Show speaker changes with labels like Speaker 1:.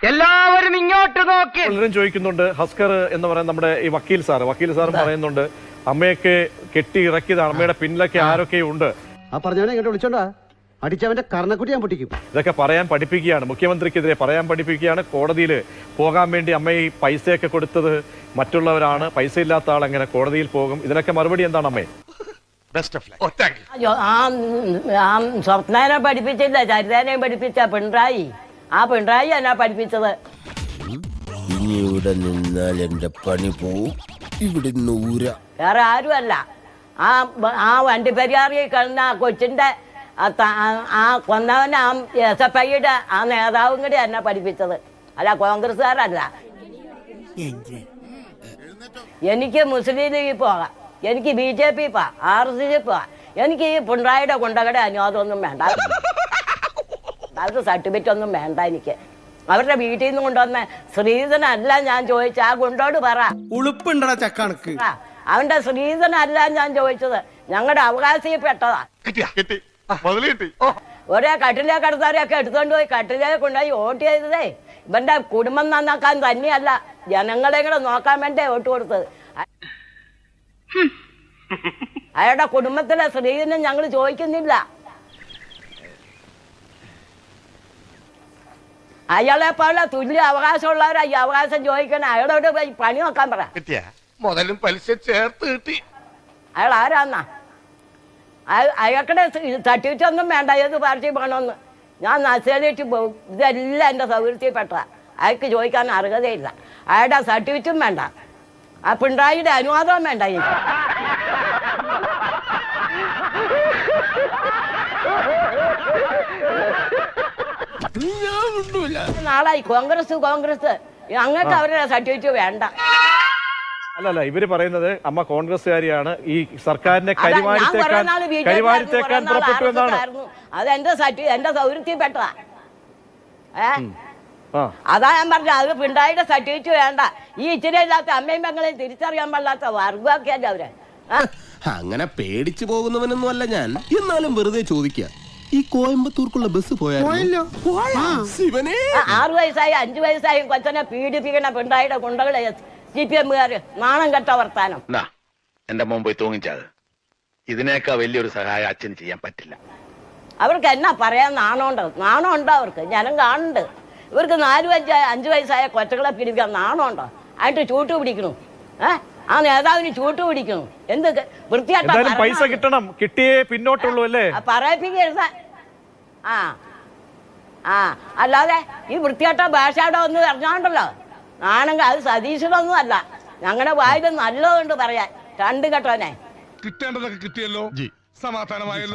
Speaker 1: എല്ലാവരും ഇങ്ങോട്ട് നോക്കി.
Speaker 2: പലരും ചോദിക്കുന്നുണ്ട്, ഹസ്കർ എന്ന് പറയുന്ന നമ്മുടെ ഈ വക്കീൽ സാർ പറയുന്നുണ്ട്, അമ്മയൊക്കെ കെട്ടി ഇറക്കിയതാണ്, അമ്മയുടെ പിന്നിലൊക്കെ ആരൊക്കെ ഉണ്ട്.
Speaker 3: ആ പറഞ്ഞവനെ ഇങ്ങോട്ട് വിളിച്ചോണ്ടാ അടിച്ചവന്റെ കർണക്കുട്ടി ഞാൻ പൊട്ടിക്കും.
Speaker 2: ഇതൊക്കെ പറയാൻ പഠിപ്പിക്കുകയാണ്, മുഖ്യമന്ത്രിക്കെതിരെ പറയാൻ പഠിപ്പിക്കുകയാണ്. കോടതിയിൽ പോകാൻ വേണ്ടി അമ്മ ഈ പൈസയൊക്കെ കൊടുത്തത് മറ്റുള്ളവരാണ്, പൈസ ഇല്ലാത്ത ആൾ എങ്ങനെ കോടതിയിൽ പോകും? ഇതിനൊക്കെ മറുപടി എന്താണ് അമ്മേ?
Speaker 4: സ്വപ്നനെ പഠിപ്പിച്ചില്ല, ചരിതേനെ പഠിപ്പിച്ച പിണറായി. ആ പിണറായി എന്നാ പഠിപ്പിച്ചത്.
Speaker 5: ഇനി ഇവിടെ നിന്നാൽ എന്റെ പണി പോവും. ഇവിടെ
Speaker 4: വേറെ ആരുമല്ല, ആ വണ്ടിപ്പെരിയാറിൽ കിടന്ന ആ കൊച്ചിന്റെ ആ കൊന്നവൻ ആ SFIയുടെ ആ നേതാവും കൂടി എന്നെ പഠിപ്പിച്ചത്, അല്ല കോൺഗ്രസ്സുകാരല്ല. എനിക്ക് മുസ്ലിം ലീഗിൽ പോകാം, എനിക്ക് BJP പോവാം, RCC പോവാം. എനിക്ക് ഈ പിണറായിയുടെ കൊണ്ടകടെ അനുവാദമൊന്നും വേണ്ട, അത് സർട്ടിഫിക്കറ്റ് ഒന്നും വേണ്ട. എനിക്ക് അവരുടെ വീട്ടിൽ നിന്ന് കൊണ്ടുവന്ന ശ്രീധനല്ല ഞാൻ ചോദിച്ച, ആ കൊണ്ടോട് പറ.
Speaker 6: ഉളുപ്പുണ്ടടാ ചക്കണക്ക്.
Speaker 4: അവന്റെ ശ്രീധനല്ല ഞാൻ ചോദിച്ചത്, ഞങ്ങളുടെ അവകാശപ്പെട്ടതാ. ഒരേ കട്ടിലേ കിടത്താരെയൊക്കെ എടുത്തോണ്ട് പോയി കട്ടിലേ കൊണ്ടുപോയി വോട്ട് ചെയ്തതേ ഇവന്റെ കുടുംബം നന്നാക്കാൻ തന്നെയല്ല, ജനങ്ങളെ കൂടെ നോക്കാൻ വേണ്ടി വോട്ട് കൊടുത്തത്. അയാളുടെ കുടുംബത്തിലെ സ്ത്രീധനം ഞങ്ങൾ ചോദിക്കുന്നില്ല. അയാളെ പോലെ തുല്യ അവകാശമുള്ളവരാ ഈ അവകാശം ചോദിക്കണം. അയാളോട് പണി നോക്കാൻ പറ.
Speaker 7: മുതലും പലിശ ചേർത്ത് കിട്ടി.
Speaker 4: അയാൾ ആരാന്നാ? അയാൾക്കടെ തട്ടിയിട്ടൊന്നും വേണ്ട, ഏത് പാർട്ടി വേണമെന്ന് ഞാൻ നഴ്സറിയിട്ട് പോകും. ഇതെല്ലാം എൻ്റെ സൗകര്യത്തിൽപ്പെട്ട. അയാൾക്ക് ചോദിക്കാൻ അർഹതയില്ല. അയാളുടെ സർട്ടിഫിക്കറ്റും വേണ്ട, ആ പിണറായിയുടെ അനുവാദവും വേണ്ട. എനിക്ക് നാളായി കോൺഗ്രസ് അങ്ങനത്തെ അവരുടെ സർട്ടിഫിക്കറ്റ് വേണ്ട.
Speaker 2: അല്ലല്ല, ഇവര് പറയുന്നത് അമ്മ കോൺഗ്രസ്സുകാരിയാണ്, ഈ സർക്കാരിനെ കരിവാരിത്തേക്കാൻ പുറപ്പെട്ടു എന്നാണ്.
Speaker 4: അത് എന്റെ സൗകര്യത്തിൽ പെട്ടതാ. അതാ ഞാൻ പറഞ്ഞത്, അത് പിണറായിയുടെ സർട്ടിഫിക്കറ്റ് വേണ്ട. ഈ ഇച്ചിരി ഇല്ലാത്ത അമ്മയും പെങ്ങളെയും തിരിച്ചറിയാൻ പാടില്ലാത്ത വർഗമൊക്കെയല്ല അവര്.
Speaker 5: അങ്ങനെ പേടിച്ചു പോകുന്നവനൊന്നും അല്ല ഞാൻ, എന്നാലും വെറുതെ ചോദിക്കുക. ഈ കോയമ്പത്തൂർക്കുള്ള ബസ് പോയാലോ?
Speaker 4: 6 വയസ്സായി 5 വയസ്സായും കൊച്ചനെ പീഡിപ്പിക്കണ പിണറായിയുടെ ഗുണ്ടകളെ CPM-കാര് നാണം കെട്ട വർത്താനം.
Speaker 7: എന്റെ മുമ്പ് പോയി തൂങ്ങിച്ചത്. ഇതിനേക്കാൾ വലിയൊരു സഹായം അച്ഛന് ചെയ്യാൻ പറ്റില്ല.
Speaker 4: അവർക്ക് എന്നാ പറയാൻ നാണമുണ്ടോ അവർക്ക്? ജനം കാണുന്നുണ്ട്. ഇവർക്ക് 4-5 വയസ്സായ കൊച്ചകളെ പീഡിപ്പിക്കാൻ നാണമുണ്ടോ? ആയിട്ട് ചൂട്ട് പിടിക്കണു. ആ നേതാവിന് ചൂട്ട് പിടിക്കണു. എന്ത് വൃത്തിയായിട്ടാ?
Speaker 2: പൈസ കിട്ടണം, കിട്ടിയേ പിന്നോട്ടുള്ളൂ അല്ലേ?
Speaker 4: പറയിപ്പിക്കരുത്. അല്ലാതെ ഈ വൃത്തിയായിട്ട ഭാഷയുടെ ഒന്ന് പറഞ്ഞോണ്ടല്ലോ ആണെങ്കിൽ അത് സതീശനൊന്നും അല്ല. ഞങ്ങളുടെ വായിൽ നല്ലതുകൊണ്ട് പറയാൻ. 2 കെട്ടോനെ
Speaker 7: കിട്ടേണ്ടതൊക്കെ കിട്ടിയല്ലോ, സമാധാനമായല്ലോ.